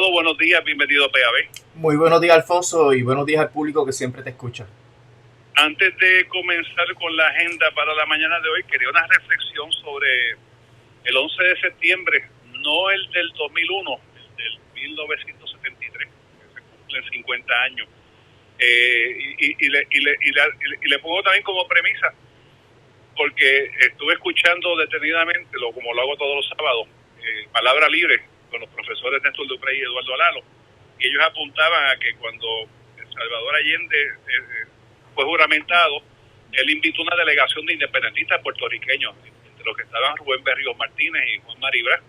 Estimado, buenos días, bienvenido a PAB. Muy buenos días, Alfonso, y buenos días al público que siempre te escucha. Antes de comenzar con la agenda para la mañana de hoy, quería una reflexión sobre el 11 de septiembre, no el del 2001, el del 1973, que se cumplen 50 años. Y le pongo también como premisa, porque estuve escuchando detenidamente, como lo hago todos los sábados, Palabra Libre, con los profesores Néstor Duprey y Eduardo Alalo, y ellos apuntaban a que cuando Salvador Allende fue juramentado, él invitó una delegación de independentistas puertorriqueños, entre los que estaban Rubén Berríos Martínez y Juan Maribra,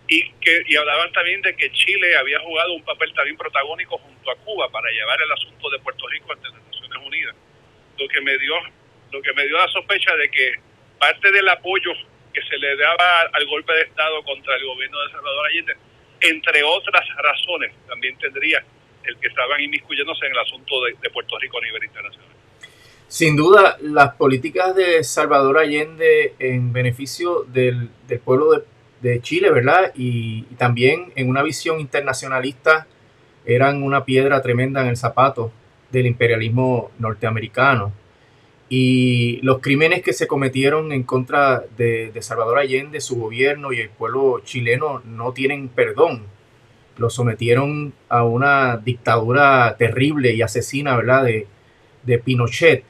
y hablaban también de que Chile había jugado un papel también protagónico junto a Cuba para llevar el asunto de Puerto Rico ante las Naciones Unidas, lo que me dio la sospecha de que parte del apoyo que se le daba al golpe de Estado contra el gobierno de Salvador Allende, entre otras razones, también tendría el que estaban inmiscuyéndose en el asunto de Puerto Rico a nivel internacional. Sin duda, las políticas de Salvador Allende en beneficio del pueblo de Chile, ¿verdad? Y también en una visión internacionalista eran una piedra tremenda en el zapato del imperialismo norteamericano. Y los crímenes que se cometieron en contra de Salvador Allende, su gobierno y el pueblo chileno no tienen perdón. Lo sometieron a una dictadura terrible y asesina, ¿verdad? De Pinochet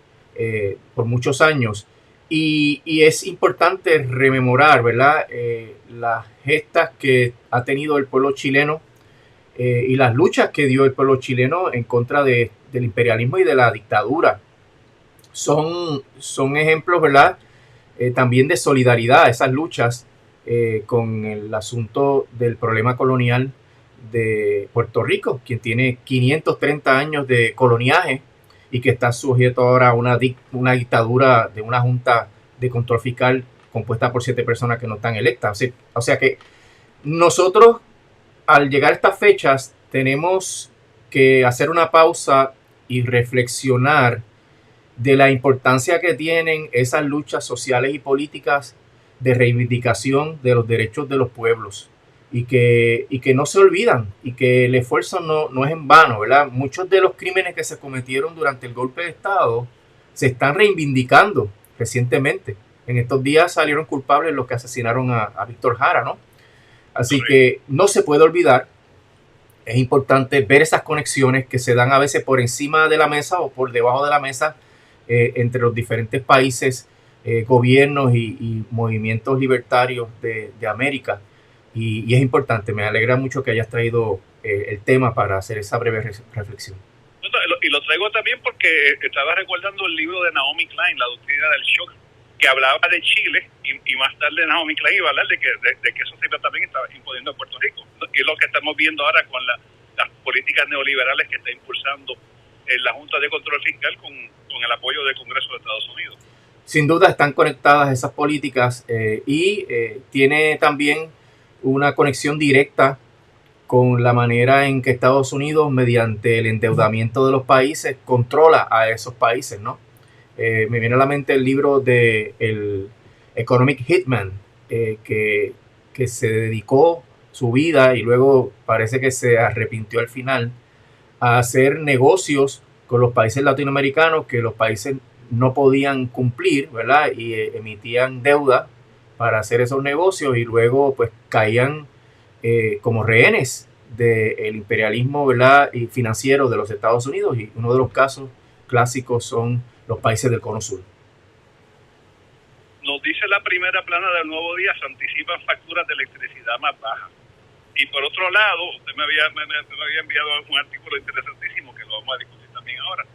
por muchos años. Y es importante rememorar, ¿verdad? Las gestas que ha tenido el pueblo chileno y las luchas que dio el pueblo chileno en contra del imperialismo y de la dictadura. Son ejemplos, ¿verdad? También de solidaridad, esas luchas con el asunto del problema colonial de Puerto Rico, quien tiene 530 años de coloniaje y que está sujeto ahora a una dictadura de una junta de control fiscal compuesta por 7 personas que no están electas. O sea que nosotros, al llegar a estas fechas, tenemos que hacer una pausa y reflexionar de la importancia que tienen esas luchas sociales y políticas de reivindicación de los derechos de los pueblos y que no se olvidan y que el esfuerzo no es en vano, ¿verdad? Muchos de los crímenes que se cometieron durante el golpe de Estado se están reivindicando recientemente. En estos días salieron culpables los que asesinaron a Víctor Jara, ¿no? Así que no se puede olvidar. Es importante ver esas conexiones que se dan a veces por encima de la mesa o por debajo de la mesa entre los diferentes países, gobiernos y movimientos libertarios de América. Y es importante, me alegra mucho que hayas traído el tema para hacer esa breve reflexión. Y lo traigo también porque estaba recordando el libro de Naomi Klein, La doctrina del shock, que hablaba de Chile, y más tarde Naomi Klein iba a hablar de que eso también estaba imponiendo a Puerto Rico. Y es lo que estamos viendo ahora con las políticas neoliberales que está impulsando la Junta de Control Fiscal con el apoyo del Congreso de Estados Unidos. Sin duda están conectadas esas políticas y tiene también una conexión directa con la manera en que Estados Unidos, mediante el endeudamiento de los países, controla a esos países, ¿no? Me viene a la mente el libro de el Economic Hitman, que se dedicó su vida y luego parece que se arrepintió al final a hacer negocios con los países latinoamericanos que los países no podían cumplir, ¿verdad? Y emitían deuda para hacer esos negocios y luego pues caían como rehenes del imperialismo, ¿verdad? Y financiero de los Estados Unidos, y uno de los casos clásicos son los países del Cono Sur. Nos dice la primera plana del Nuevo Día, se anticipan facturas de electricidad más bajas. Y por otro lado, usted me había enviado un artículo interesantísimo que lo vamos a discutir también ahora.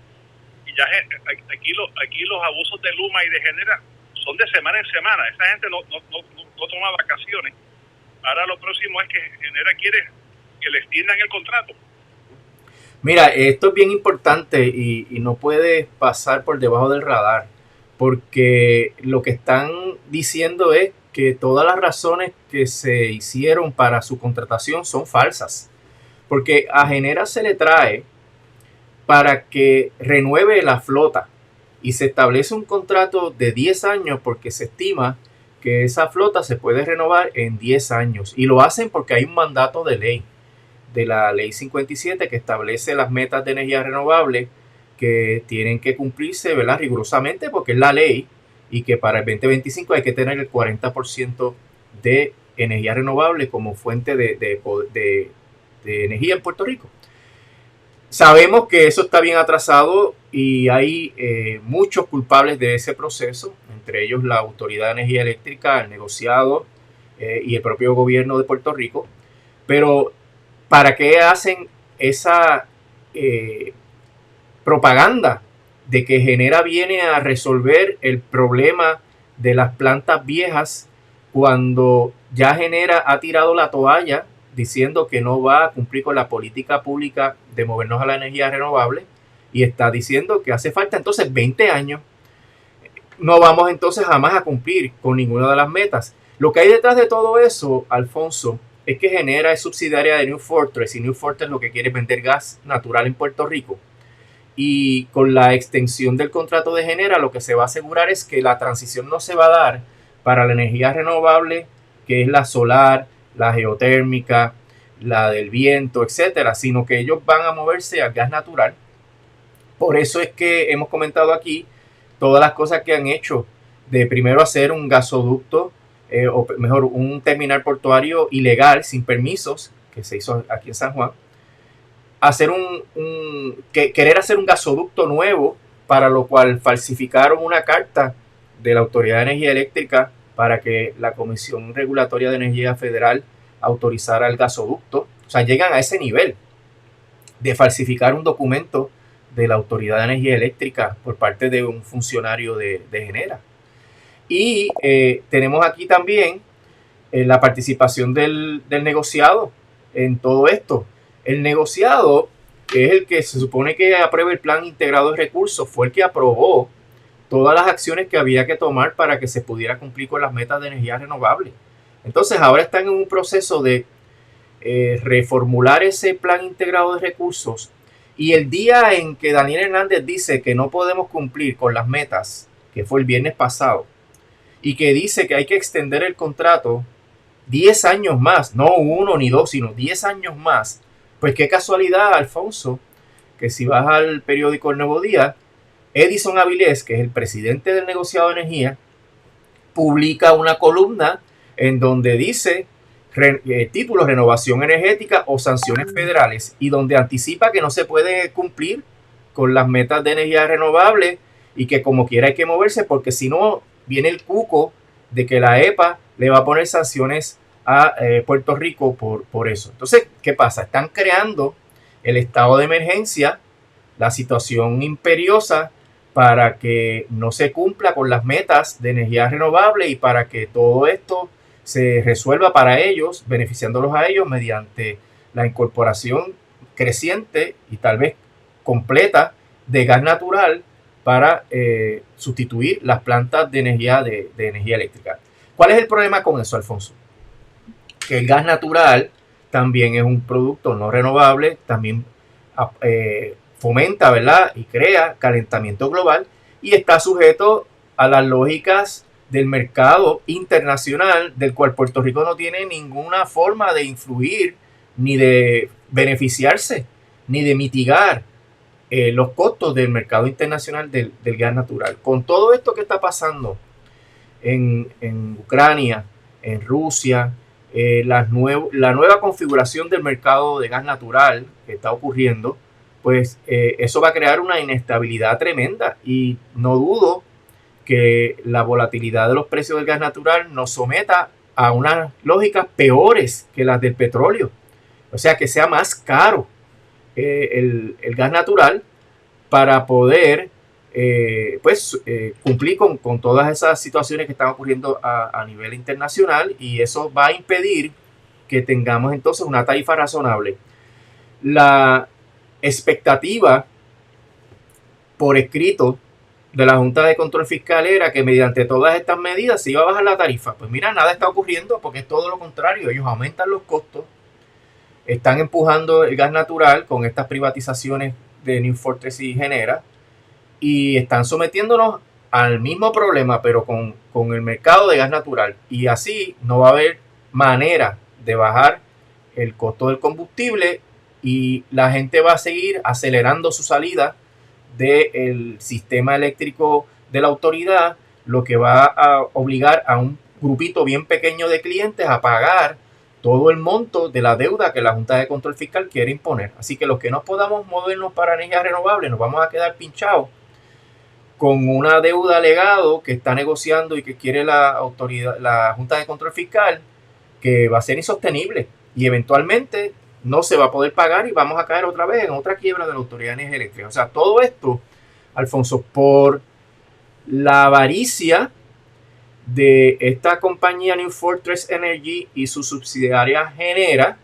Y ya aquí los abusos de Luma y de Genera son de semana en semana. Esa gente no toma vacaciones. Ahora lo próximo es que Genera quiere que le extiendan el contrato. Mira, esto es bien importante y no puede pasar por debajo del radar, porque lo que están diciendo es que todas las razones que se hicieron para su contratación son falsas, porque a Genera se le trae para que renueve la flota y se establece un contrato de 10 años porque se estima que esa flota se puede renovar en 10 años y lo hacen porque hay un mandato de ley de la Ley 57 que establece las metas de energía renovable que tienen que cumplirse, ¿verdad?, rigurosamente, porque es la ley, y que para el 2025 hay que tener el 40% de energía renovable como fuente de energía en Puerto Rico. Sabemos que eso está bien atrasado y hay muchos culpables de ese proceso, entre ellos la Autoridad de Energía Eléctrica, el negociado y el propio gobierno de Puerto Rico. Pero ¿para qué hacen esa propaganda de que Genera viene a resolver el problema de las plantas viejas cuando ya Genera ha tirado la toalla diciendo que no va a cumplir con la política pública de movernos a la energía renovable y está diciendo que hace falta entonces 20 años? No vamos entonces jamás a cumplir con ninguna de las metas. Lo que hay detrás de todo eso, Alfonso, es que Genera es subsidiaria de New Fortress y New Fortress lo que quiere es vender gas natural en Puerto Rico. Y con la extensión del contrato de Genera lo que se va a asegurar es que la transición no se va a dar para la energía renovable, que es la solar, la geotérmica, la del viento, etcétera, sino que ellos van a moverse al gas natural. Por eso es que hemos comentado aquí todas las cosas que han hecho, de primero hacer un gasoducto, o mejor, un terminal portuario ilegal, sin permisos, que se hizo aquí en San Juan, querer hacer un gasoducto nuevo, para lo cual falsificaron una carta de la Autoridad de Energía Eléctrica para que la Comisión Regulatoria de Energía Federal autorizara el gasoducto. O sea, llegan a ese nivel de falsificar un documento de la Autoridad de Energía Eléctrica por parte de un funcionario de Genera. Y tenemos aquí también la participación del negociado en todo esto. El negociado, que es el que se supone que aprueba el plan integrado de recursos, fue el que aprobó todas las acciones que había que tomar para que se pudiera cumplir con las metas de energía renovable. Entonces ahora están en un proceso de reformular ese plan integrado de recursos, y el día en que Daniel Hernández dice que no podemos cumplir con las metas, que fue el viernes pasado, y que dice que hay que extender el contrato 10 años más, no 1 ni 2, sino 10 años más, pues qué casualidad, Alfonso, que si vas al periódico El Nuevo Día, Edison Avilés, que es el presidente del negociado de energía, publica una columna en donde dice título renovación energética o sanciones federales, y donde anticipa que no se puede cumplir con las metas de energía renovable y que como quiera hay que moverse, porque si no viene el cuco de que la EPA le va a poner sanciones a Puerto Rico por eso. Entonces, ¿qué pasa? Están creando el estado de emergencia, la situación imperiosa, para que no se cumpla con las metas de energía renovable y para que todo esto se resuelva para ellos, beneficiándolos a ellos mediante la incorporación creciente y tal vez completa de gas natural para sustituir las plantas de energía eléctrica. ¿Cuál es el problema con eso, Alfonso? Que el gas natural también es un producto no renovable, también fomenta, ¿verdad?, y crea calentamiento global, y está sujeto a las lógicas del mercado internacional, del cual Puerto Rico no tiene ninguna forma de influir, ni de beneficiarse, ni de mitigar los costos del mercado internacional del gas natural. Con todo esto que está pasando en Ucrania, en Rusia, la nueva configuración del mercado de gas natural que está ocurriendo, pues eso va a crear una inestabilidad tremenda, y no dudo que la volatilidad de los precios del gas natural nos someta a unas lógicas peores que las del petróleo. O sea, que sea más caro el gas natural para poder cumplir con todas esas situaciones que están ocurriendo a nivel internacional, y eso va a impedir que tengamos entonces una tarifa razonable. La expectativa por escrito de la Junta de Control Fiscal era que mediante todas estas medidas se iba a bajar la tarifa. Pues mira, nada está ocurriendo, porque es todo lo contrario. Ellos aumentan los costos, están empujando el gas natural con estas privatizaciones de New Fortress y Genera, y están sometiéndonos al mismo problema, pero con el mercado de gas natural. Y así no va a haber manera de bajar el costo del combustible y la gente va a seguir acelerando su salida del sistema eléctrico de la autoridad, lo que va a obligar a un grupito bien pequeño de clientes a pagar todo el monto de la deuda que la Junta de Control Fiscal quiere imponer. Así que los que no podamos movernos para energías renovables nos vamos a quedar pinchados con una deuda legado que está negociando y que quiere la autoridad, la Junta de Control Fiscal, que va a ser insostenible y eventualmente no se va a poder pagar y vamos a caer otra vez en otra quiebra de la Autoridad de Energía Eléctrica. O sea, todo esto, Alfonso, por la avaricia de esta compañía New Fortress Energy y su subsidiaria Genera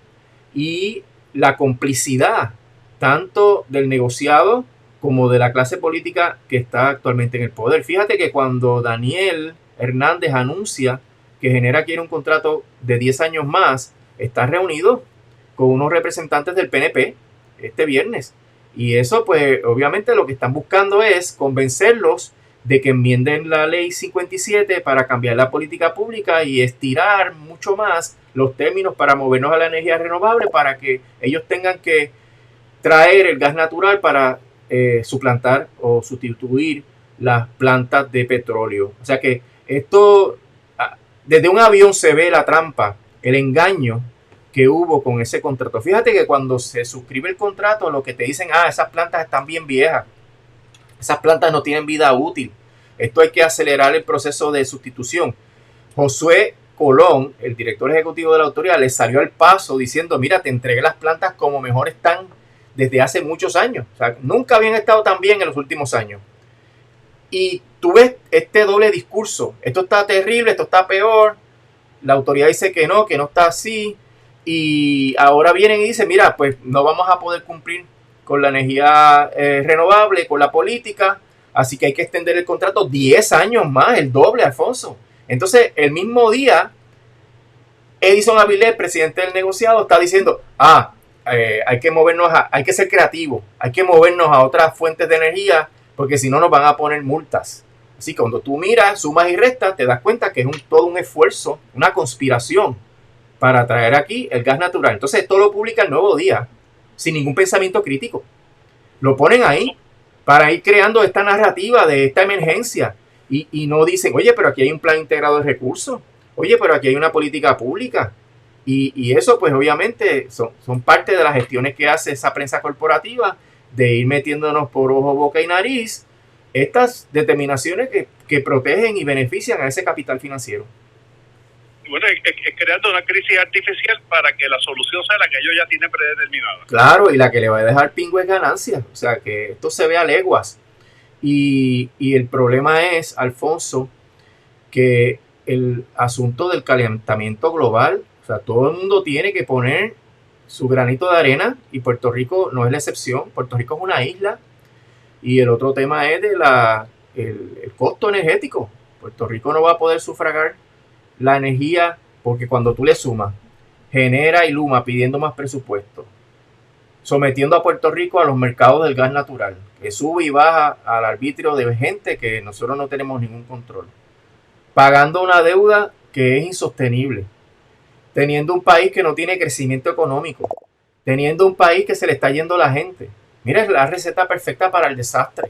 y la complicidad tanto del negociado como de la clase política que está actualmente en el poder. Fíjate que cuando Daniel Hernández anuncia que Genera quiere un contrato de 10 años más, está reunido con unos representantes del PNP este viernes. Y eso, pues, obviamente lo que están buscando es convencerlos de que enmienden la ley 57 para cambiar la política pública y estirar mucho más los términos para movernos a la energía renovable, para que ellos tengan que traer el gas natural para suplantar o sustituir las plantas de petróleo. O sea que esto, desde un avión se ve la trampa, el engaño que hubo con ese contrato. Fíjate que cuando se suscribe el contrato, lo que te dicen, esas plantas están bien viejas, esas plantas no tienen vida útil, esto hay que acelerar el proceso de sustitución. Josué Colón, el director ejecutivo de la autoridad, le salió al paso diciendo, mira, te entregué las plantas como mejor están desde hace muchos años. O sea, nunca habían estado tan bien en los últimos años. Y tú ves este doble discurso, esto está terrible, esto está peor, la autoridad dice que no está así, y ahora vienen y dicen, mira, pues no vamos a poder cumplir con la energía renovable, con la política, así que hay que extender el contrato 10 años más, el doble, Alfonso. Entonces, el mismo día, Edison Avilés, presidente del negociado, está diciendo, hay que movernos, hay que ser creativos, hay que movernos a otras fuentes de energía, porque si no nos van a poner multas. Así que cuando tú miras, sumas y restas, te das cuenta que es todo un esfuerzo, una conspiración para traer aquí el gas natural. Entonces esto lo publica el Nuevo Día, sin ningún pensamiento crítico. Lo ponen ahí para ir creando esta narrativa de esta emergencia. Y no dicen, oye, pero aquí hay un plan integrado de recursos. Oye, pero aquí hay una política pública. Y eso, pues obviamente, son parte de las gestiones que hace esa prensa corporativa de ir metiéndonos por ojo, boca y nariz estas determinaciones que protegen y benefician a ese capital financiero. Bueno, es creando una crisis artificial para que la solución sea la que ellos ya tienen predeterminada. Claro, y la que le va a dejar pingo es ganancia. O sea, que esto se ve a leguas. Y el problema es, Alfonso, que el asunto del calentamiento global, o sea, todo el mundo tiene que poner su granito de arena y Puerto Rico no es la excepción. Puerto Rico es una isla. Y el otro tema es el costo energético. Puerto Rico no va a poder sufragar la energía porque cuando tú le sumas Genera y Luma pidiendo más presupuesto, sometiendo a Puerto Rico a los mercados del gas natural, que sube y baja al arbitrio de gente que nosotros no tenemos ningún control, pagando una deuda que es insostenible, teniendo un país que no tiene crecimiento económico, teniendo un país que se le está yendo la gente. Mira, es la receta perfecta para el desastre,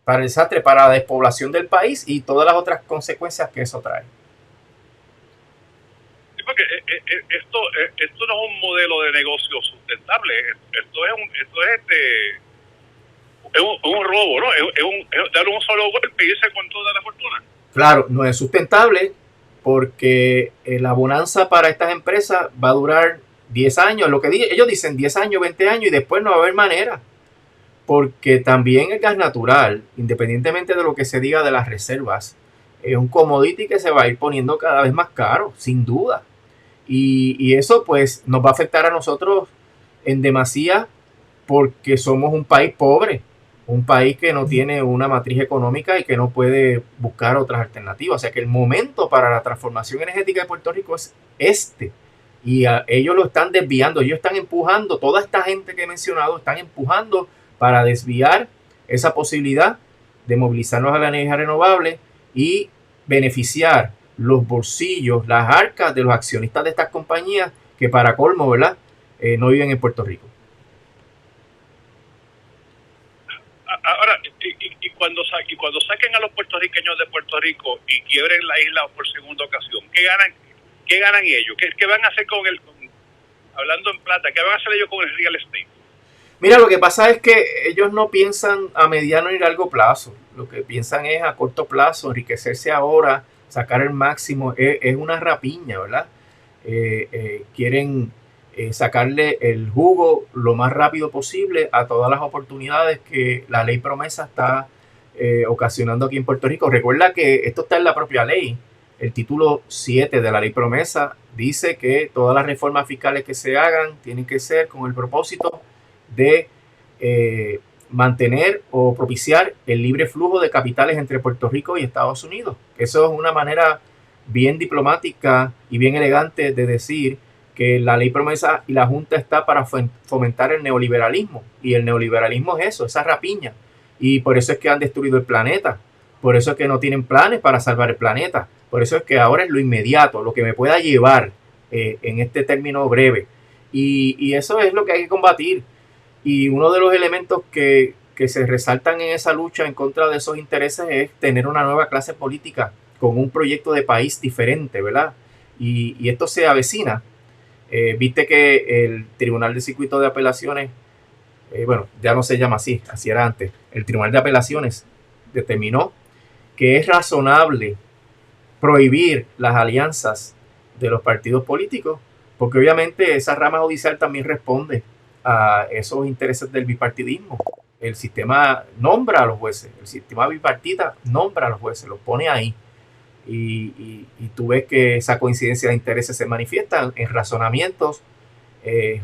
para la despoblación del país y todas las otras consecuencias que eso trae. Sí, porque esto no es un modelo de negocio sustentable, esto es un robo, ¿no? Es dar un solo golpe y irse con toda la fortuna. Claro, no es sustentable porque la bonanza para estas empresas va a durar 10 años, lo que ellos dicen 10 años, 20 años y después no va a haber manera. Porque también el gas natural, independientemente de lo que se diga de las reservas, es un commodity que se va a ir poniendo cada vez más caro, sin duda. Y eso pues nos va a afectar a nosotros en demasía porque somos un país pobre, un país que no tiene una matriz económica y que no puede buscar otras alternativas. O sea que el momento para la transformación energética de Puerto Rico es este. Y ellos lo están desviando, ellos están empujando, toda esta gente que he mencionado están empujando para desviar esa posibilidad de movilizarnos a la energía renovable y beneficiar los bolsillos, las arcas de los accionistas de estas compañías que para colmo, ¿verdad? No viven en Puerto Rico. y cuando saquen a los puertorriqueños de Puerto Rico y quiebren la isla por segunda ocasión, ¿qué ganan ellos? ¿Qué van a hacer hablando en plata, qué van a hacer ellos con el real estate? Mira, lo que pasa es que ellos no piensan a mediano ni largo plazo. Lo que piensan es a corto plazo, enriquecerse ahora, sacar el máximo. Es una rapiña, ¿verdad? Quieren sacarle el jugo lo más rápido posible a todas las oportunidades que la ley promesa está ocasionando aquí en Puerto Rico. Recuerda que esto está en la propia ley. El título 7 de la ley promesa dice que todas las reformas fiscales que se hagan tienen que ser con el propósito de mantener o propiciar el libre flujo de capitales entre Puerto Rico y Estados Unidos. Eso es una manera bien diplomática y bien elegante de decir que la ley promesa y la Junta está para fomentar el neoliberalismo. Y el neoliberalismo es eso, esa rapiña. Y por eso es que han destruido el planeta. Por eso es que no tienen planes para salvar el planeta. Por eso es que ahora es lo inmediato, lo que me pueda llevar en este término breve. Y eso es lo que hay que combatir. Y uno de los elementos que se resaltan en esa lucha en contra de esos intereses es tener una nueva clase política con un proyecto de país diferente, ¿verdad? Y esto se avecina. Viste que el Tribunal de Circuito de Apelaciones, bueno, ya no se llama así era antes, el Tribunal de Apelaciones determinó que es razonable prohibir las alianzas de los partidos políticos, porque obviamente esa rama judicial también responde a esos intereses del bipartidismo. El sistema nombra a los jueces, el sistema bipartita nombra a los jueces, los pone ahí. Y tú ves que esa coincidencia de intereses se manifiesta en razonamientos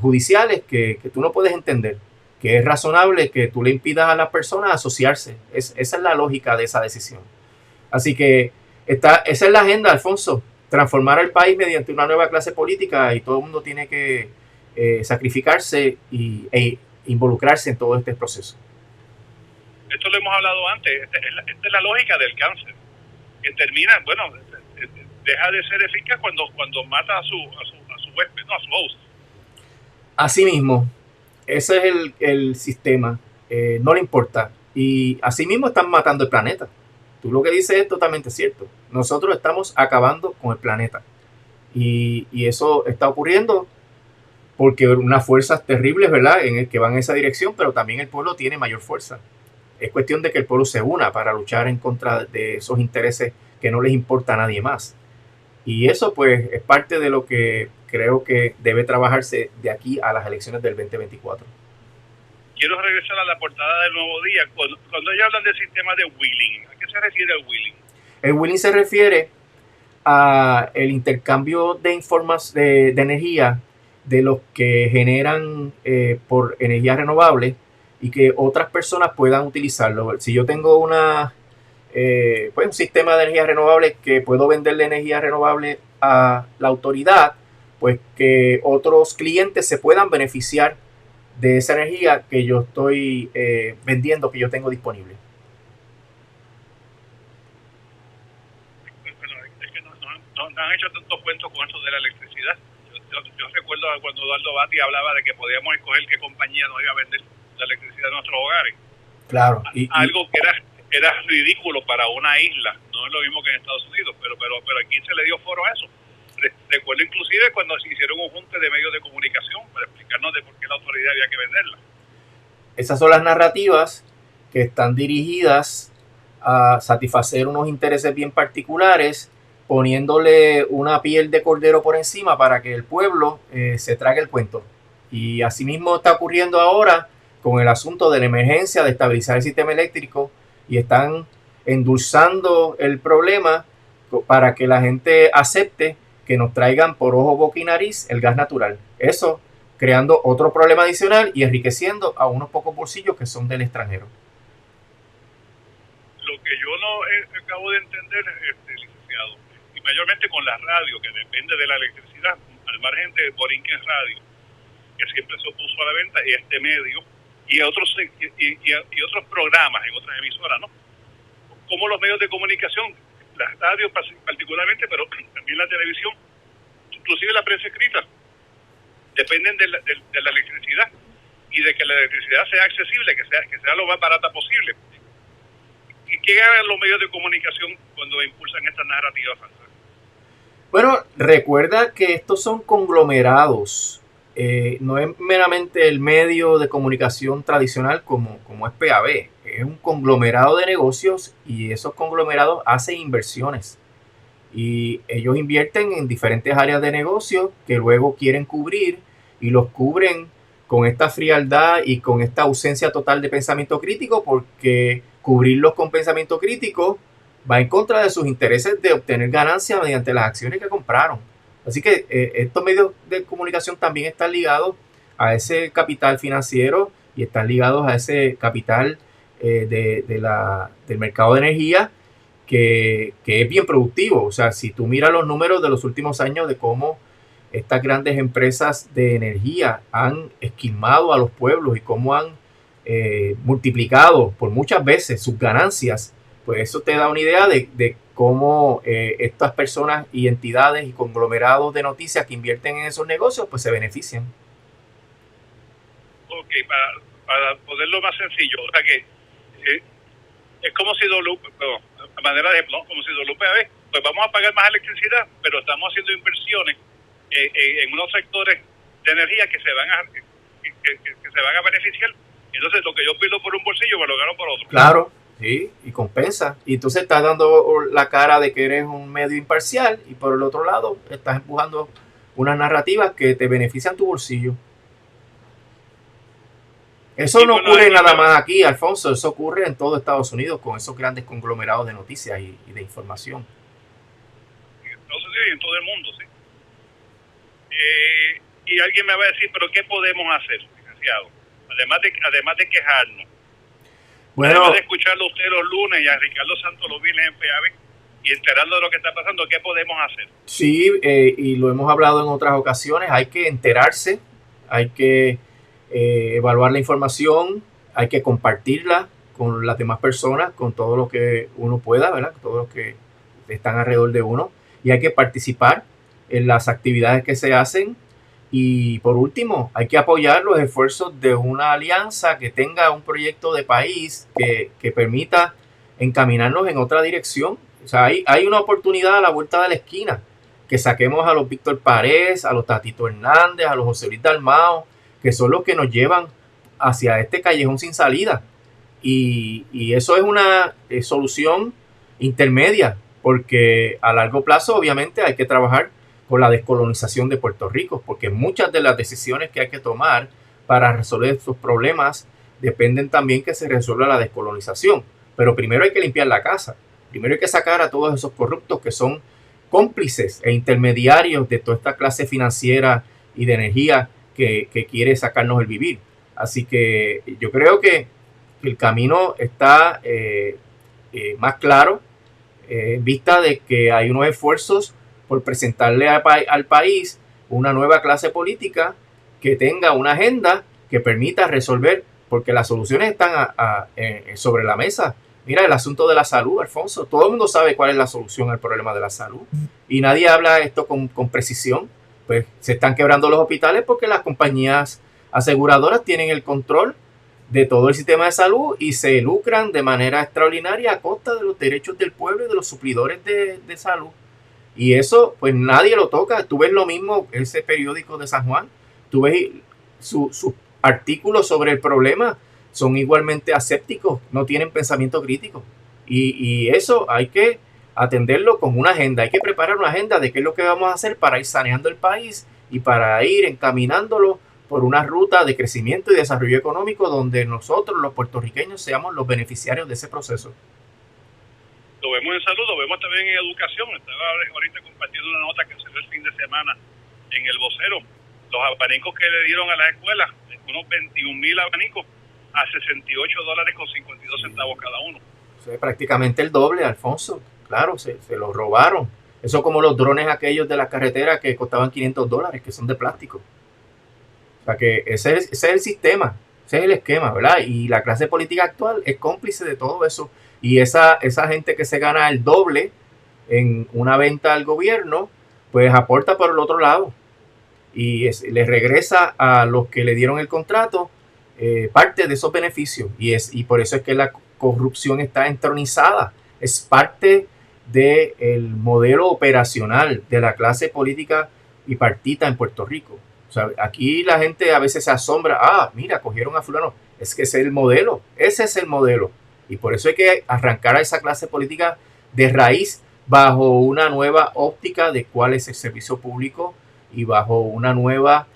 judiciales que tú no puedes entender, que es razonable que tú le impidas a las personas asociarse. Esa es la lógica de esa decisión. Así que esa es la agenda, Alfonso, transformar el país mediante una nueva clase política, y todo el mundo tiene que sacrificarse e involucrarse en todo este proceso. Esto lo hemos hablado antes. Esta es la lógica del cáncer, que termina, bueno, deja de ser eficaz cuando mata a su huésped, no, a su host. Así mismo, ese es el sistema, no le importa. Y así mismo están matando el planeta. Tú lo que dices es totalmente cierto. Nosotros estamos acabando con el planeta. Y eso está ocurriendo porque unas fuerzas terribles, ¿verdad?, en el que van en esa dirección, pero también el pueblo tiene mayor fuerza. Es cuestión de que el pueblo se una para luchar en contra de esos intereses que no les importa a nadie más. Y eso pues es parte de lo que creo que debe trabajarse de aquí a las elecciones del 2024. Quiero regresar a la portada del Nuevo Día. Cuando ellos hablan del sistema de wheeling, ¿a qué se refiere el wheeling? El wheeling se refiere a el intercambio de energía de los que generan por energía renovable y que otras personas puedan utilizarlo. Si yo tengo pues un sistema de energía renovable que puedo venderle energía renovable a la autoridad, pues que otros clientes se puedan beneficiar de esa energía que yo estoy vendiendo, que yo tengo disponible. Es que no han hecho tantos cuentos con esto de la electricidad. Yo recuerdo cuando Eduardo Bati hablaba de que podíamos escoger qué compañía nos iba a vender la electricidad en nuestros hogares. Claro. Algo que era ridículo para una isla. No es lo mismo que en Estados Unidos, pero aquí se le dio foro a eso. Recuerdo inclusive cuando se hicieron un junte de medios de comunicación para explicarnos de por qué la autoridad había que venderla. Esas son las narrativas que están dirigidas a satisfacer unos intereses bien particulares, poniéndole una piel de cordero por encima para que el pueblo se trague el cuento. Y asimismo está ocurriendo ahora con el asunto de la emergencia de estabilizar el sistema eléctrico, y están endulzando el problema para que la gente acepte que nos traigan por ojo, boca y nariz el gas natural. Eso creando otro problema adicional y enriqueciendo a unos pocos bolsillos que son del extranjero. Lo que yo no acabo de entender, licenciado, y mayormente con la radio, que depende de la electricidad, al margen de Borinquen Radio, que siempre se opuso a la venta, y este medio, y otros programas en otras emisoras, ¿no? Como los medios de comunicación, la radio particularmente, pero también la televisión, inclusive la prensa escrita, dependen de la electricidad, y de que la electricidad sea accesible, que sea lo más barata posible. ¿Qué ganan los medios de comunicación cuando impulsan estas narrativas falsas? Bueno, recuerda que estos son conglomerados. No es meramente el medio de comunicación tradicional como es PAB. Es un conglomerado de negocios y esos conglomerados hacen inversiones. Y ellos invierten en diferentes áreas de negocio que luego quieren cubrir y los cubren con esta frialdad y con esta ausencia total de pensamiento crítico, porque cubrirlos con pensamiento crítico va en contra de sus intereses de obtener ganancias mediante las acciones que compraron. Así que estos medios de comunicación también están ligados a ese capital financiero y están ligados a ese capital del mercado de energía que es bien productivo. O sea, si tú miras los números de los últimos años de cómo estas grandes empresas de energía han esquilmado a los pueblos y cómo han multiplicado por muchas veces sus ganancias, pues eso te da una idea de cómo estas personas y entidades y conglomerados de noticias que invierten en esos negocios, pues se benefician. Ok, para ponerlo más sencillo, o sea que es como si a manera de ejemplo, como si WPAB, pues vamos a pagar más electricidad, pero estamos haciendo inversiones en unos sectores de energía que se van a beneficiar. Entonces lo que yo pido por un bolsillo me lo gano por otro. Claro, sí, y compensa. Y entonces estás dando la cara de que eres un medio imparcial y por el otro lado estás empujando unas narrativas que te benefician tu bolsillo. Eso no ocurre nada más aquí, Alfonso, eso ocurre en todo Estados Unidos con esos grandes conglomerados de noticias y de información. Entonces sí, en todo el mundo, sí. Y alguien me va a decir, pero ¿qué podemos hacer, licenciado? Además de quejarnos. Bueno, además de escucharlo a usted los lunes y a Ricardo Santos los viernes en PAB y enterarlo de lo que está pasando, ¿qué podemos hacer? Sí, y lo hemos hablado en otras ocasiones, hay que enterarse, hay que evaluar la información, hay que compartirla con las demás personas, con todo lo que uno pueda, ¿verdad? Todos los que están alrededor de uno, y hay que participar en las actividades que se hacen. Y por último, hay que apoyar los esfuerzos de una alianza que tenga un proyecto de país que permita encaminarnos en otra dirección. O sea, hay una oportunidad a la vuelta de la esquina, que saquemos a los Víctor Párez, a los Tatito Hernández, a los José Luis Dalmao, que son los que nos llevan hacia este callejón sin salida. Y eso es una solución intermedia, porque a largo plazo obviamente hay que trabajar por la descolonización de Puerto Rico, porque muchas de las decisiones que hay que tomar para resolver estos problemas dependen también que se resuelva la descolonización. Pero primero hay que limpiar la casa, primero hay que sacar a todos esos corruptos que son cómplices e intermediarios de toda esta clase financiera y de energía que quiere sacarnos el vivir. Así que yo creo que el camino está más claro en vista de que hay unos esfuerzos por presentarle al país una nueva clase política que tenga una agenda que permita resolver, porque las soluciones están sobre la mesa. Mira, el asunto de la salud, Alfonso, todo el mundo sabe cuál es la solución al problema de la salud y nadie habla esto con precisión. Pues se están quebrando los hospitales porque las compañías aseguradoras tienen el control de todo el sistema de salud y se lucran de manera extraordinaria a costa de los derechos del pueblo y de los suplidores de salud. Y eso, pues nadie lo toca. Tú ves lo mismo, ese periódico de San Juan, tú ves sus artículos sobre el problema, son igualmente asépticos, no tienen pensamiento crítico. Y eso hay que atenderlo con una agenda, hay que preparar una agenda de qué es lo que vamos a hacer para ir saneando el país y para ir encaminándolo por una ruta de crecimiento y desarrollo económico donde nosotros, los puertorriqueños, seamos los beneficiarios de ese proceso. Lo vemos en salud, lo vemos también en educación. Estaba ahorita compartiendo una nota que salió el fin de semana en El Vocero. Los abanicos que le dieron a las escuelas, unos 21,000 abanicos a $62.52 cada uno. O sea, prácticamente el doble, Alfonso. Claro, se los robaron. Eso como los drones aquellos de la carretera que costaban $500, que son de plástico. O sea que ese es el sistema, ese es el esquema, ¿verdad? Y la clase política actual es cómplice de todo eso. Y esa gente que se gana el doble en una venta al gobierno, pues aporta por el otro lado. Y les regresa a los que le dieron el contrato parte de esos beneficios. Y por eso es que la corrupción está entronizada. Es parte del modelo operacional de la clase política bipartita en Puerto Rico. O sea, aquí la gente a veces se asombra, mira, cogieron a fulano. Es que ese es el modelo, ese es el modelo. Y por eso hay que arrancar a esa clase política de raíz bajo una nueva óptica de cuál es el servicio público y bajo una nueva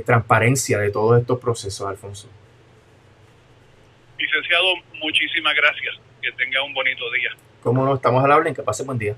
transparencia de todos estos procesos, Alfonso. Licenciado, muchísimas gracias. Que tenga un bonito día. Cómo no, estamos al habla, en que pase buen día.